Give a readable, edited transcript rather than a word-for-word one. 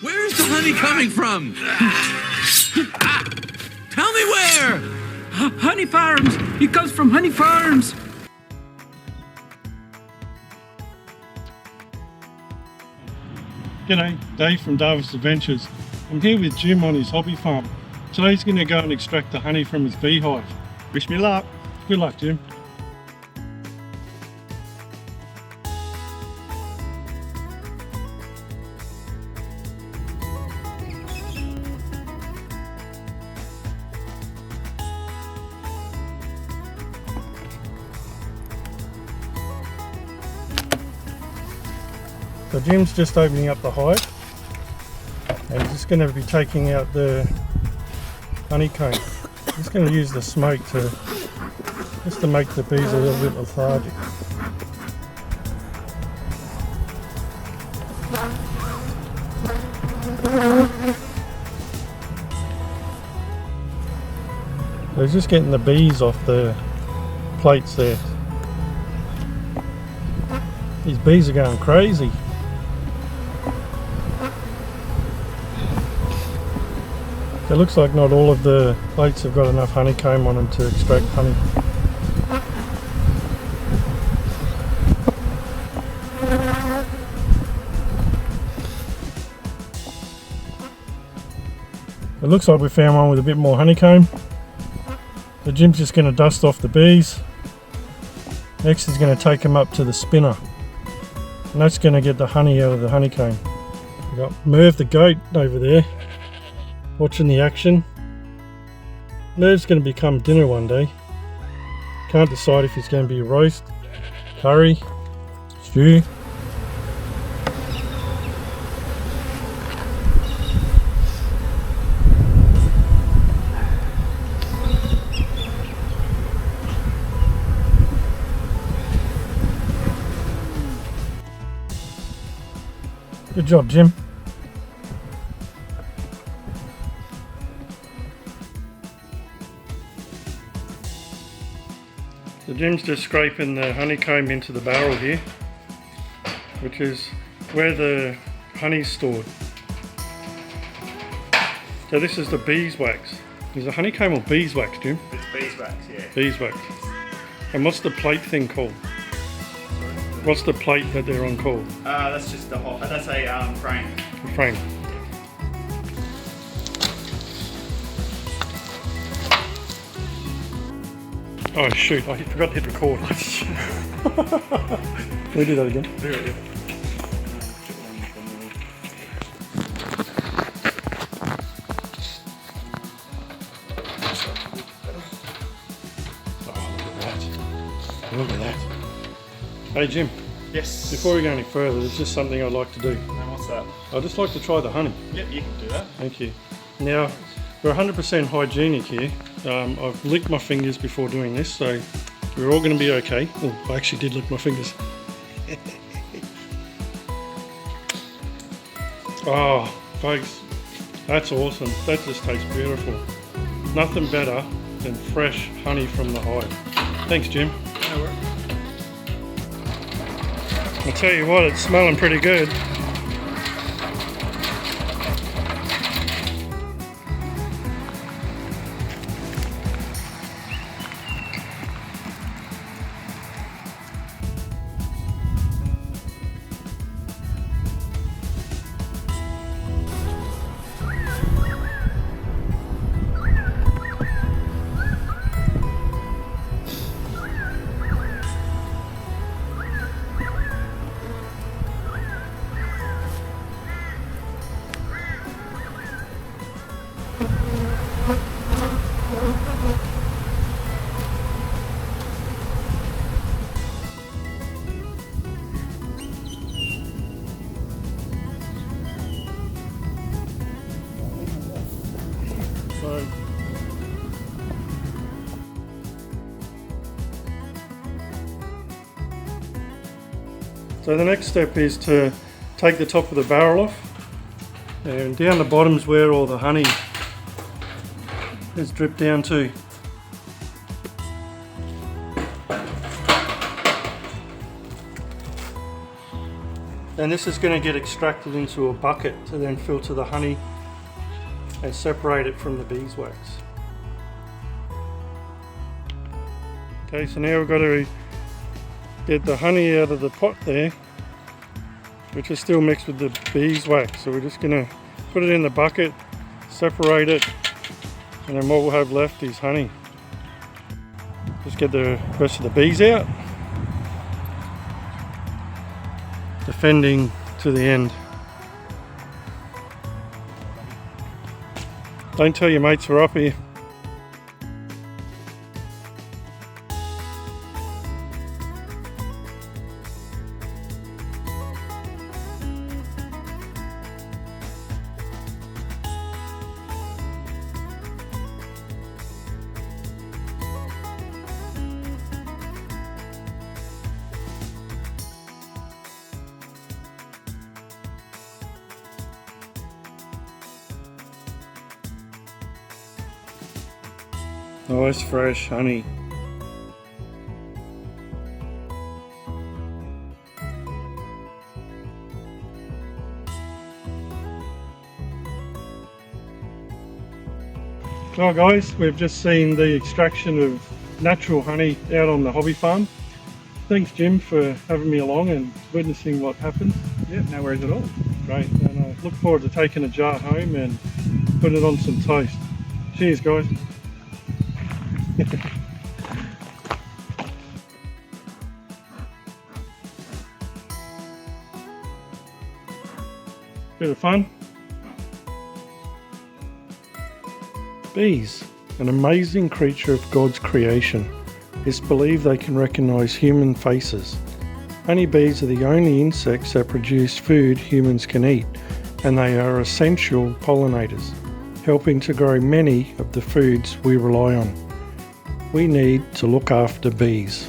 Where's the honey coming from? Tell me where! Honey farms! It comes from honey farms! G'day, Dave from Davis Adventures. I'm here with Jim on his hobby farm. Today he's going to go and extract the honey from his beehive. Wish me luck. Good luck, Jim. So Jim's just opening up the hive and he's just going to be taking out the honeycomb. He's going to use the smoke just to make the bees a little bit lethargic. So he's just getting the bees off the plates there. These bees are going crazy. It looks like not all of the plates have got enough honeycomb on them to extract honey. It looks like we found one with a bit more honeycomb. So Jim's just going to dust off the bees. Next he's going to take them up to the spinner. And that's going to get the honey out of the honeycomb. We've got Merv the goat over there, watching the action. Merv's going to become dinner one day. Can't decide if he's going to be roast, curry, stew. Good job, Jim. So Jim's just scraping the honeycomb into the barrel here, which is where the honey's stored. So this is the beeswax. Is it honeycomb or beeswax, Jim? It's beeswax, yeah. Beeswax. And what's the plate thing called? What's the plate that they're on called? That's just the hot. That's a frame. The frame. Oh shoot! I forgot to hit record. Can we do that again? Do it. Look at that. Hey Jim. Yes. Before we go any further, there's just something I'd like to do. And what's that? I'd just like to try the honey. Yep, you can do that. Thank you. Now, we're 100% hygienic here. I've licked my fingers before doing this, so we're all going to be okay. Oh, I actually did lick my fingers. Oh, folks, that's awesome. That just tastes beautiful. Nothing better than fresh honey from the hive. Thanks, Jim. No worries. I'll tell you what, it's smelling pretty good. So the next step is to take the top of the barrel off, and down the bottom's where all the honey is dripped down to. And this is going to get extracted into a bucket to then filter the honey and separate it from the beeswax. Okay, so now we've got to get the honey out of the pot there, which is still mixed with the beeswax. So we're just going to put it in the bucket, separate it, and then what we'll have left is honey. Just get the rest of the bees out. Defending to the end. Don't tell your mates we're up here. Nice fresh honey. Well guys, we've just seen the extraction of natural honey out on the hobby farm. Thanks Jim for having me along and witnessing what happened. Yeah, no worries at all. Great, and I look forward to taking a jar home and putting it on some toast. Cheers guys. Bit of fun. Bees, an amazing creature of God's creation. It's believed they can recognize human faces. Honeybees are the only insects that produce food humans can eat, and they are essential pollinators, helping to grow many of the foods we rely on. We need to look after bees.